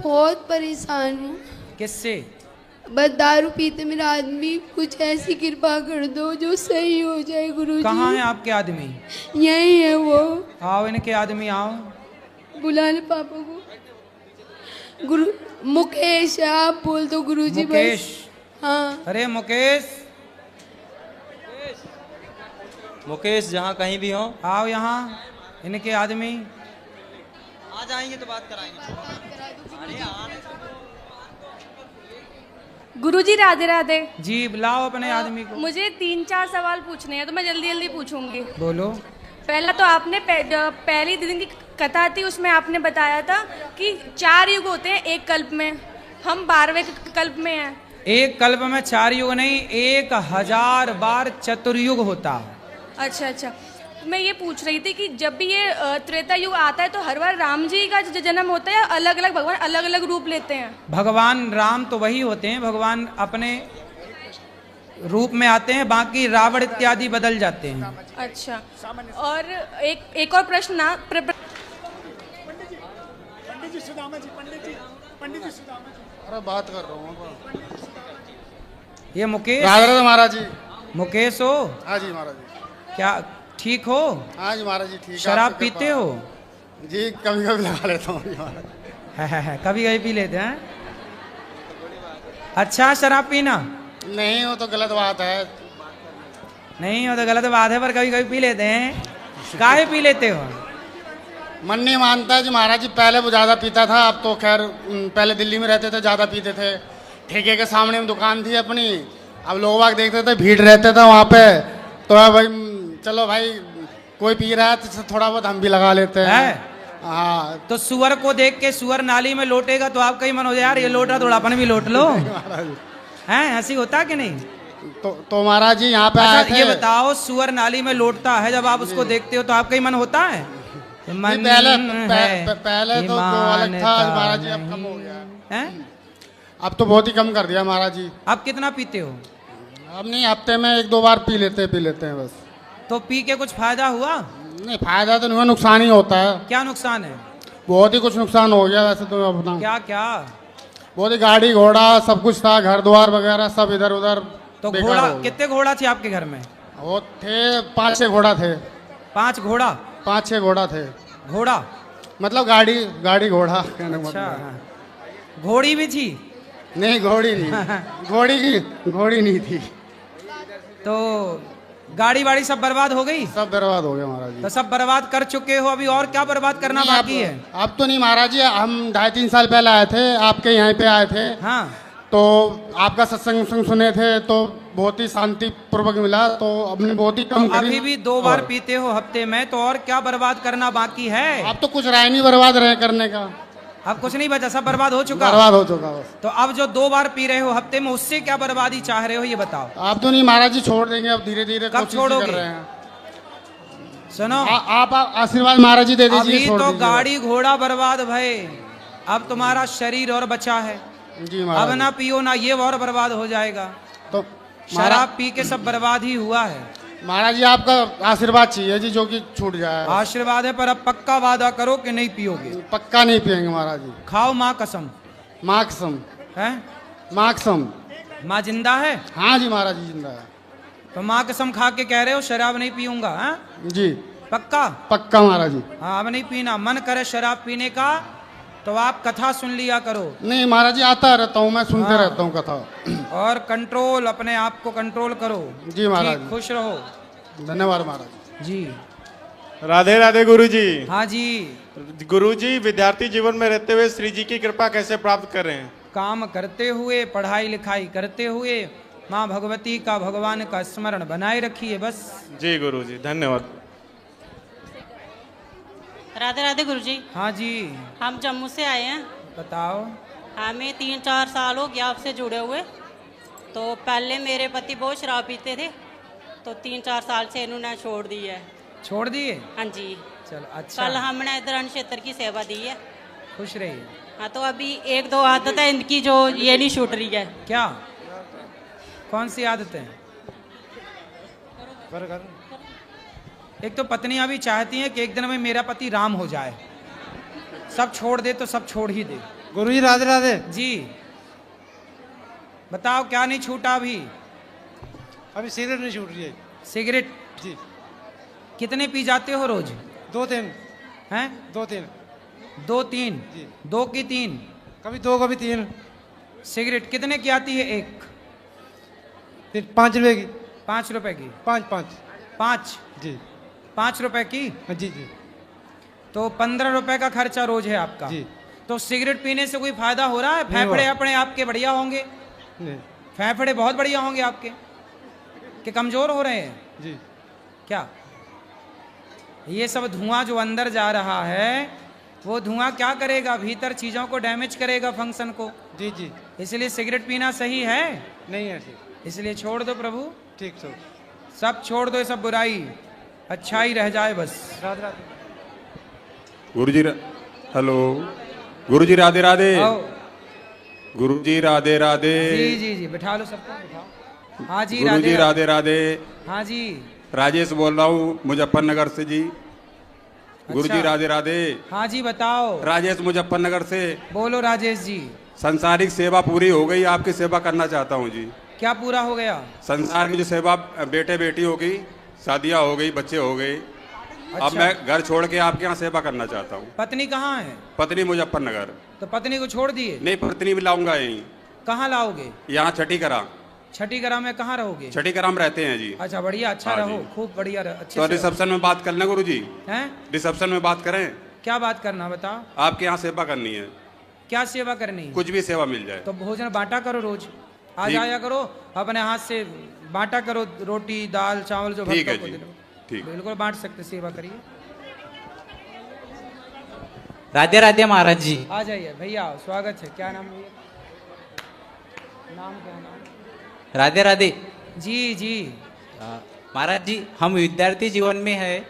बहुत परेशान हूँ। किससे? बस दारू पीते मेरा आदमी, कुछ ऐसी कृपा कर दो जो सही हो जाए गुरुजी। कहाँ है आपके आदमी? यही है वो। आओ इनके आदमी आओ। बुला ले पापा को। गुरु मुकेश है, आप बोल दो गुरुजी बस। मुकेश? हाँ। अरे मुकेश, मुकेश जहाँ कहीं भी हो आओ यहाँ। इनके आदमी आ जाएंगे तो बात कराएंगे। गुरुजी राधे राधे। जी, बुलाओ अपने आदमी को। मुझे 3-4 सवाल पूछने हैं तो मैं जल्दी जल्दी पूछूंगी। बोलो। पहला तो आपने पहली दिन की कथा थी, उसमें आपने बताया था कि 4 युग होते हैं एक कल्प में, हम 12वें कल्प में हैं। एक कल्प में 4 युग नहीं, 1000 बार चतुर्युग होता है। अच्छा अच्छा, मैं ये पूछ रही थी कि जब भी ये त्रेता युग आता है तो हर बार राम जी का जन्म होता है या अलग अलग भगवान अलग अलग रूप लेते हैं? भगवान राम तो वही होते हैं, भगवान अपने रूप में आते हैं, बाकी रावण इत्यादि बदल जाते हैं। अच्छा, और एक और प्रश्न ना पंडित जी सुदामा जी, पंडित जी सुदामा जी। अरे बात कर रहा हूँ। ये मुकेश? राधे महाराज जी। मुकेश हो? हाँ जी महाराज जी। क्या ठीक हो? हाँ जी महाराज जी, ठीक। शराब पीते हो? जी कभी कभी लगा लेता हूँ महाराज। है, कभी कभी पी लेते हैं। अच्छा, शराब पीना नहीं वो तो गलत बात है। नहीं, वो तो गलत बात है, पर कभी कभी पी लेते हैं। काहे पी लेते हो? मन नहीं मानता है जी महाराज जी। पहले वो ज़्यादा पीता था, अब तो खैर पहले दिल्ली में रहते थे, ज़्यादा पीते थे। ठेके के सामने में दुकान थी अपनी, अब लोग बाग देखते थे, भीड़ रहते थे वहाँ पे, तो भाई चलो भाई कोई पी रहा है तो थोड़ा बहुत हम भी लगा लेते हैं। हाँ। तो सुअर को देख के सुअर नाली में लोटेगा तो आपका ही मन हो जाए यार ये लोट रहा, थोड़ा अपन भी लोट लो। हैं, ऐसी होता कि नहीं? तो महाराज जी यहाँ पे आए थे। ये बताओ, सुअर नाली में लोटता है, जब आप उसको देखते हो तो आपका ही मन होता है? मन पहले तो अलग था महाराज जी, अब कम हो गया है। अब तो बहुत ही कम कर दिया महाराज जी। अब कितना पीते हो? अब नहीं, हफ्ते में 1-2 बार पी लेते हैं बस। तो पी के कुछ फायदा हुआ? नहीं, फायदा तो नहीं हुआ, नुकसान ही होता है। क्या नुकसान है? बहुत ही कुछ नुकसान हो गया वैसे तो अपना। क्या क्या? बहुत ही गाड़ी घोड़ा सब कुछ था, घर द्वार वगैरह सब इधर उधर। तो घोड़ा, कितने घोड़ा थे आपके घर में? वो थे 5-6 घोड़ा थे। 5 घोड़ा? 5-6 घोड़ा थे। घोड़ा मतलब गाड़ी घोड़ा कहने का अच्छा, मतलब। घोड़ी भी थी? नहीं घोड़ी नहीं। घोड़ी नहीं थी। तो गाड़ी वाड़ी सब बर्बाद हो गई? सब बर्बाद हो गया महाराज जी। तो सब बर्बाद कर चुके हो, अभी और क्या बर्बाद करना बाकी है? अब तो नहीं महाराज जी, हम 2.5-3 साल पहले आए थे, आपके यहाँ पे आए थे। हाँ। तो आपका सत्संग सुने थे तो बहुत ही शांति पूर्वक मिला, तो हमने बहुत ही कम करी। अभी भी 2 बार पीते हो हफ्ते में, तो और क्या बर्बाद करना बाकी है? अब तो कुछ रह नहीं बर्बाद रहे करने का। अब कुछ नहीं बचा, सब बर्बाद हो चुका? बर्बाद हो चुका बस। तो अब जो 2 बार पी रहे हो हफ्ते में, उससे क्या बर्बादी चाह रहे हो ये बताओ? आप तो नहीं महाराज जी, छोड़ देंगे अब धीरे धीरे। कब छोड़ोगे? सुनो, आप आशीर्वाद महाराज जी दे दीजिए। अभी तो गाड़ी घोड़ा बर्बाद भय, अब तुम्हारा शरीर और बचा है। जी अब महाराज। ना पियो ना, ये और बर्बाद हो जाएगा। तो शराब पी के सब बर्बाद ही हुआ है। महाराज जी आपका आशीर्वाद चाहिए जी, जो कि छूट जाए। आशीर्वाद है, पर अब पक्का वादा करो कि नहीं पियोगे। पक्का नहीं पियेंगे महाराज जी। खाओ माँ कसम। माँ कसम है? माँ कसम। माँ जिंदा है? हाँ जी महाराज जी जिंदा है। तो माँ कसम खा के कह रहे हो शराब नहीं पीऊंगा? है जी पक्का? पक्का महाराज जी। हाँ, अब नहीं पीना। मन करे शराब पीने का तो आप कथा सुन लिया करो। नहीं महाराज जी, आता रहता हूँ मैं, सुनते हाँ। रहता हूँ कथा। और कंट्रोल, अपने आप को कंट्रोल करो। जी महाराज। ठीक, खुश रहो। धन्यवाद महाराज जी। राधे राधे गुरुजी। हाँ जी। गुरुजी, विद्यार्थी जीवन में रहते हुए श्री जी की कृपा कैसे प्राप्त कर रहे हैं? काम करते हुए, पढ़ाई लिखाई करते हुए माँ भगवती का, भगवान का स्मरण बनाए रखिए बस। जी गुरुजी, धन्यवाद। राधे राधे गुरुजी। हाँ जी। हम जम्मू से आए हैं। बताओ। हमें 3-4 साल हो गया आपसे जुड़े हुए। तो पहले मेरे पति बहुत शराब पीते थे, तो 3-4 साल से इन्होंने छोड़ दी है। छोड़ दिए? हाँ जी। चलो अच्छा। कल हमने इधर अन्न क्षेत्र की सेवा दी है। खुश रहिए। हाँ, तो अभी 1-2 आदत है इनकी जो ये नहीं छूट रही है। क्या? कौन सी आदतें? एक तो पत्नियां भी चाहती हैं कि एक दिन में मेरा पति राम हो जाए, सब छोड़ दे तो सब छोड़ ही दे। गुरुजी राधे राधे। जी बताओ क्या नहीं छूटा अभी? अभी सिगरेट नहीं छूट रही है सिगरेट जी। कितने पी जाते हो रोज? 2-3 हैं? 2-3 2-3 जी। 2 की 3 कभी 2 कभी 3 सिगरेट कितने की आती है एक? 5 रुपए की। 5 रुपए की? 5 5 जी। 5 रुपए की? जी जी तो 15 रुपए का खर्चा रोज है आपका। जी। तो सिगरेट पीने से कोई फायदा हो रहा है? नहीं हो फेफड़े रहा। अपने आपके बढ़िया होंगे? नहीं फेफड़े बहुत बढ़िया होंगे आपके कि कमजोर हो रहे हैं? जी। क्या ये सब धुआं जो अंदर जा रहा है वो धुआं क्या करेगा? भीतर चीजों को डैमेज करेगा, फंक्शन को। जी जी। इसलिए सिगरेट पीना सही है नहीं है ठीक। इसलिए छोड़ दो प्रभु, ठीक सर। सब छोड़ दो, ये सब बुराई, अच्छाई रह जाए बस। राधे राधे। गुरुजी हेलो। गुरुजी राधे राधे। आओ। गुरुजी राधे राधे। जी जी जी बिठा लो सबको, बिठाओ। हाँ जी गुरुजी राधे राधे। हाँ जी। राजेश बोल रहा हूँ मुजफ्फरनगर से जी। गुरुजी राधे राधे। हाँ जी बताओ। राजेश मुजफ्फरनगर से। बोलो राजेश जी। संसारिक सेवा पूरी हो गई, आपकी सेवा करना चाहता हूँ जी। क्या पूरा हो गया? संसार की जो सेवा, बेटे बेटी हो गई, शादियाँ हो गई, बच्चे हो गए। अब मैं घर छोड़ के आपके यहाँ सेवा करना चाहता हूँ। पत्नी कहाँ है? पत्नी मुजफ्फरनगर। तो पत्नी को छोड़ दिए? नहीं, पत्नी भी लाऊंगा यहीं। कहाँ लाओगे? यहाँ छठी करा। छठी ग्राम में कहाँ रहोगे? छठी ग्राम में रहते हैं जी। अच्छा बढ़िया, अच्छा हाँ रहो, जी। खूब बढ़िया अच्छे तो से रिसेप्शन में बात कर लें गुरु जी। हैं? रिसेप्शन में बात करें। क्या बात करना बताओ? आपके यहाँ सेवा करनी है। क्या सेवा करनी है? कुछ भी सेवा मिल जाए। तो भोजन बांटा करो, रोज आ ठीक। जाया करो, अपने हाथ से बांटा करो, रोटी दाल चावल जो ठीक भक्तों है को जी, दे दो। ठीक। बिल्कुल बांट सकते, सेवा करिए। राधे राधे महाराज जी। आ जाइए भैया, स्वागत है। क्या नाम है? नाम क्या नाम? राधे राधे जी जी। महाराज जी, हम विद्यार्थी जीवन में है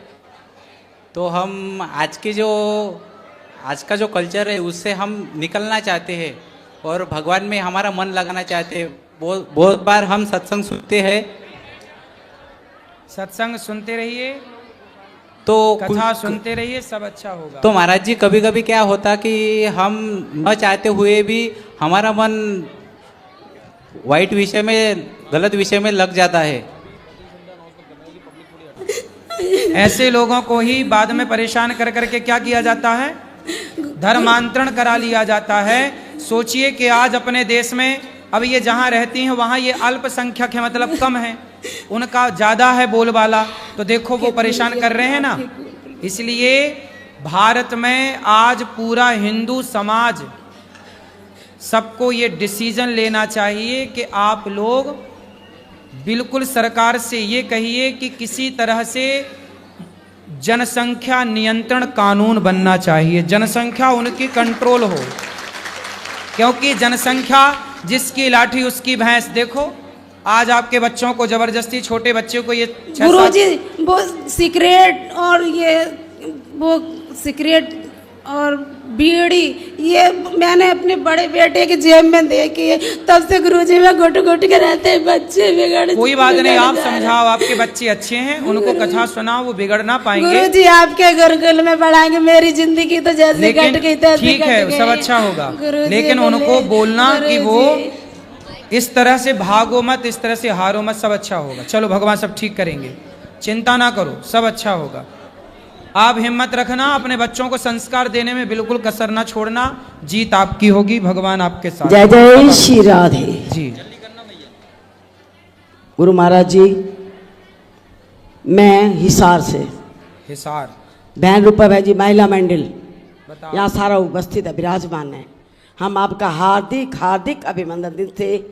तो हम आज का जो कल्चर है उससे हम निकलना चाहते हैं और भगवान में हमारा मन लगाना चाहते हैं। बहुत बार हम सत्संग सुनते हैं। सत्संग सुनते रहिए, तो कथा सुनते रहिए, सब अच्छा होगा। तो महाराज जी कभी कभी क्या होता कि हम न चाहते हुए भी हमारा मन वाइट विषय में, गलत विषय में लग जाता है। ऐसे लोगों को ही बाद में परेशान कर करके क्या किया जाता है? धर्मांतरण करा लिया जाता है। सोचिए कि आज अपने देश में अब ये जहाँ रहती हैं वहाँ ये अल्पसंख्यक है, मतलब कम है, उनका ज़्यादा है बोलबाला, तो देखो वो परेशान कर रहे हैं ना। इसलिए भारत में आज पूरा हिंदू समाज, सबको ये डिसीजन लेना चाहिए कि आप लोग बिल्कुल सरकार से ये कहिए कि किसी तरह से जनसंख्या नियंत्रण कानून बनना चाहिए, जनसंख्या उनकी कंट्रोल हो, क्योंकि जनसंख्या जिसकी लाठी उसकी भैंस। देखो आज आपके बच्चों को जबरदस्ती, छोटे बच्चों को ये गुरुजी वो सिगरेट और ये वो सिगरेट और बीड़ी ये मैंने अपने बड़े बेटे के जेब में देखी है, तब से गुरुजी में घुट घुट के रहते हैं, बच्चे बिगड़। कोई बात नहीं, आप समझाओ, आपके बच्चे अच्छे हैं, उनको कथा सुनाओ, वो बिगड़ ना पाएंगे। गुरुजी आपके गुरुकुल में पढ़ाएंगे, मेरी जिंदगी तो जैसे कट गई तैसे ठीक है, सब अच्छा होगा, लेकिन उनको बोलना कि वो इस तरह से भागो मत, इस तरह से हारो मत, सब अच्छा होगा। चलो भगवान सब ठीक करेंगे, चिंता ना करो, सब अच्छा होगा। आप हिम्मत रखना, अपने बच्चों को संस्कार देने में बिल्कुल कसर ना छोड़ना, जीत आपकी होगी, भगवान आपके साथ। जय जय श्री राधे जी। गुरु महाराज जी, मैं हिसार से, हिसार बहन रूपा भाई जी महिला मंडल, बताओ। यहाँ सारा उपस्थित है, विराजमान है। हम आपका हार्दिक हार्दिक अभिनंदन देते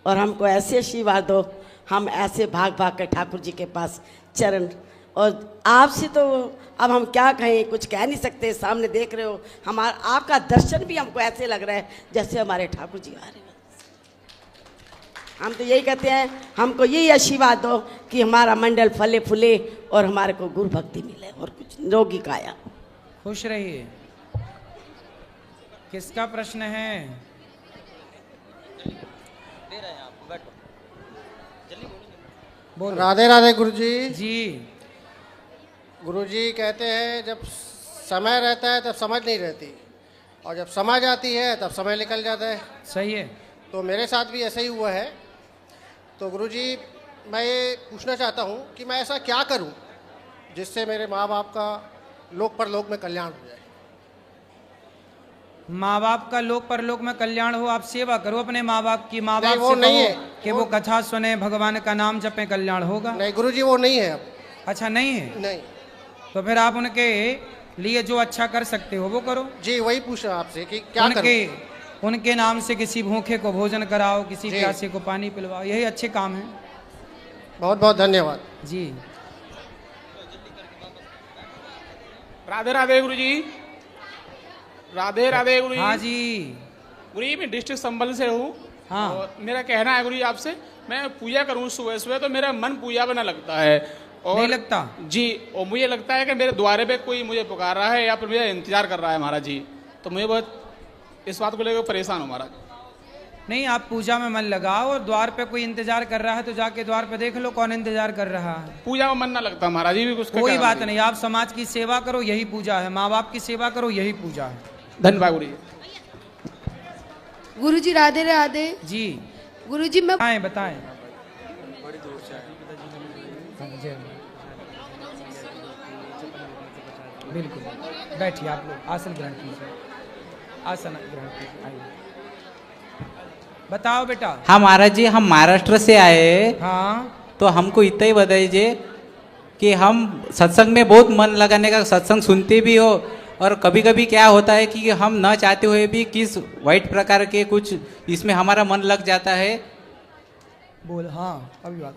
और हमको ऐसे आशीर्वाद दो, हम ऐसे भाग भाग के ठाकुर जी के पास चरण, और आपसे तो अब हम क्या कहें, कुछ कह नहीं सकते। सामने देख रहे हो, हमारा आपका दर्शन भी हमको ऐसे लग रहा है जैसे हमारे ठाकुर जी आ रहे हैं। हम तो यही कहते हैं, हमको यही आशीर्वाद दो कि हमारा मंडल फले फूले और हमारे को गुरु भक्ति मिले और कुछ रोगी काया। खुश रहिए। किसका प्रश्न है? बोलो। राधे राधे गुरुजी। जी। गुरुजी कहते हैं जब समय रहता है तब समझ नहीं रहती, और जब समझ आती है तब समय निकल जाता है। सही है। तो मेरे साथ भी ऐसा ही हुआ है। तो गुरुजी मैं ये पूछना चाहता हूँ कि मैं ऐसा क्या करूँ जिससे मेरे माँ बाप का लोक परलोक में कल्याण हो जाए। माँ बाप का लोक परलोक में कल्याण हो, आप सेवा करो अपने माँ बाप की। माँ बाप वो से नहीं कहो है कि वो कथा सुने, भगवान का नाम जपे, कल्याण होगा। नहीं गुरुजी वो नहीं है अब। अच्छा नहीं है? नहीं। तो फिर आप उनके लिए जो अच्छा कर सकते हो वो करो। जी वही पूछा आपसे कि क्या करूं? उनके नाम से किसी भूखे को भोजन कराओ, किसी जी। प्यासे को पानी पिलवाओ, यही अच्छे काम है। बहुत बहुत धन्यवाद जी। राधे राधे गुरुजी। राधे राधे गुरुजी। हाँ जी। गुरुजी मैं डिस्ट्रिक्ट संबल से हूँ। हाँ। और मेरा कहना है गुरुजी आपसे, मैं पूजा करूँ सुबह सुबह तो मेरा मन पूजा में न लगता है। और नहीं लगता? जी। और मुझे लगता है कि मेरे द्वारे पे कोई मुझे पुकार रहा है या फिर मुझे इंतजार कर रहा है महाराज जी। तो मुझे बहुत इस बात को लेकर परेशान हूँ महाराज। नहीं, आप पूजा में मन लगाओ और द्वार पे कोई इंतजार कर रहा है तो जाके द्वार पे देख लो कौन इंतजार कर रहा है। पूजा में मन ना लगता महाराज जी। भी कुछ कोई बात नहीं, आप समाज की सेवा करो, यही पूजा है। माँ बाप की सेवा करो, यही पूजा है। धन्यवाद गुरुजी। गुरुजी राधे राधे। जी। गुरुजी मैं बताएं। बिल्कुल, बैठिए आप लोग, आसन ग्रहण कीजिए, आसन ग्रहण कीजिए, आइए। बताओ बेटा। हाँ महाराज जी, हम महाराष्ट्र से आए हैं। हाँ। तो हमको इतना ही बताइए कि हम सत्संग में बहुत मन लगाने का, सत्संग सुनते भी हो, और कभी कभी क्या होता है कि हम न चाहते हुए भी किस वाइट प्रकार के कुछ इसमें हमारा मन लग जाता है। बोल। हाँ अभी बात।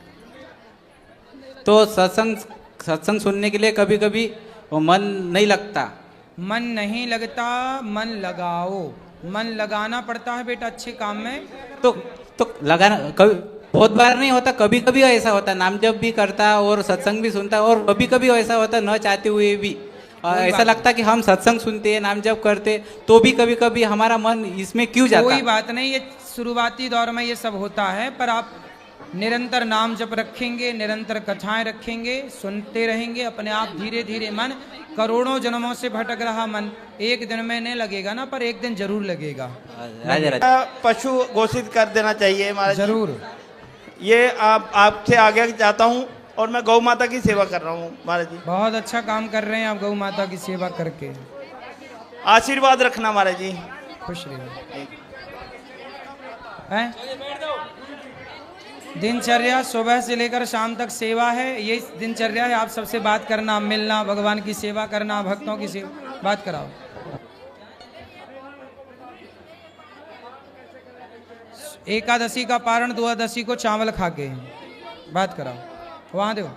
तो सत्संग सुनने के लिए कभी कभी वो मन नहीं लगता। मन नहीं लगता, मन लगाओ। मन लगाना पड़ता है बेटा अच्छे काम में। तो लगाना कभी बहुत बार नहीं होता, कभी कभी ऐसा होता, नाम जप भी करता और सत्संग भी सुनता, और कभी कभी ऐसा होता न चाहते हुए भी ऐसा लगता कि हम सत्संग सुनते हैं, नाम जप करते, तो भी कभी कभी हमारा मन इसमें क्यों जाता। कोई बात नहीं, ये शुरुआती दौर में ये सब होता है, पर आप निरंतर नाम जप रखेंगे, निरंतर कथाएं रखेंगे, सुनते रहेंगे, अपने आप धीरे धीरे मन, करोड़ों जन्मों से भटक रहा मन एक दिन में नहीं लगेगा ना, पर एक दिन जरूर लगेगा। पशु घोषित कर देना चाहिए महाराज। जरूर। ये आपसे आगे जाता हूँ और मैं गौ माता की सेवा कर रहा हूँ महाराज जी। बहुत अच्छा काम कर रहे हैं आप गौ माता की सेवा करके। आशीर्वाद रखना महाराज जी। खुश रहिए। दिनचर्या सुबह से लेकर शाम तक सेवा है, ये दिनचर्या है। आप सबसे बात करना, मिलना, भगवान की सेवा करना, भक्तों की सेवा, बात कराओ। एकादशी का पारण, द्वादशी को चावल खा के बात कराओ, वहां दो।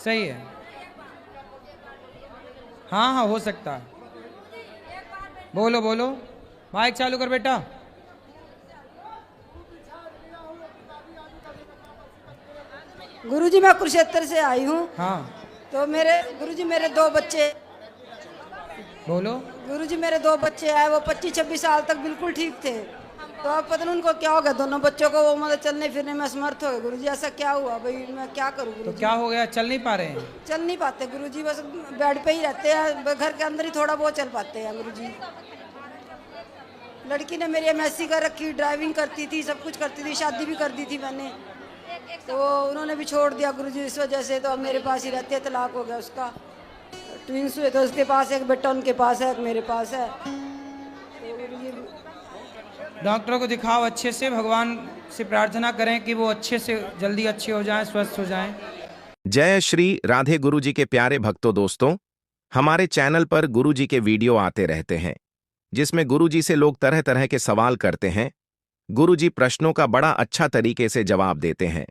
सही है। हाँ हाँ हो सकता है। बोलो बोलो, माइक चालू कर बेटा। गुरुजी मैं कुरुक्षेत्र से आई हूँ। हाँ। तो गुरुजी मेरे 2 बच्चे। बोलो। गुरुजी मेरे 2 बच्चे आए, वो 25-26 साल तक बिल्कुल ठीक थे। तो अब पता नहीं उनको क्या हो गया, दोनों बच्चों को वो मतलब चलने फिरने में असमर्थ हो गए। गुरुजी ऐसा क्या हुआ भाई, मैं क्या करूँ गुरुजी? तो क्या हो गया, चल नहीं पा रहे हैं? चल नहीं पाते गुरुजी, बस बेड पे ही रहते हैं, घर के अंदर ही थोड़ा बहुत चल पाते हैं गुरुजी। लड़की ने मेरी MSc कर रखी, ड्राइविंग करती थी, सब कुछ करती थी, शादी भी कर दी थी मैंने, तो उन्होंने भी छोड़ दिया गुरुजी इस वजह से। तो अब मेरे पास ही रहते हैं, तलाक हो गया उसका। ट्विंस हुए तो उसके पास एक बेटा, उनके पास है, एक मेरे पास है। डॉक्टरों को दिखाओ अच्छे से, भगवान से प्रार्थना करें कि वो अच्छे से जल्दी अच्छे हो जाएं, स्वस्थ हो जाएं। जय श्री राधे। गुरुजी के प्यारे भक्तों दोस्तों, हमारे चैनल पर गुरुजी के वीडियो आते रहते हैं जिसमें गुरुजी से लोग तरह तरह के सवाल करते हैं। गुरुजी प्रश्नों का बड़ा अच्छा तरीके से जवाब देते हैं।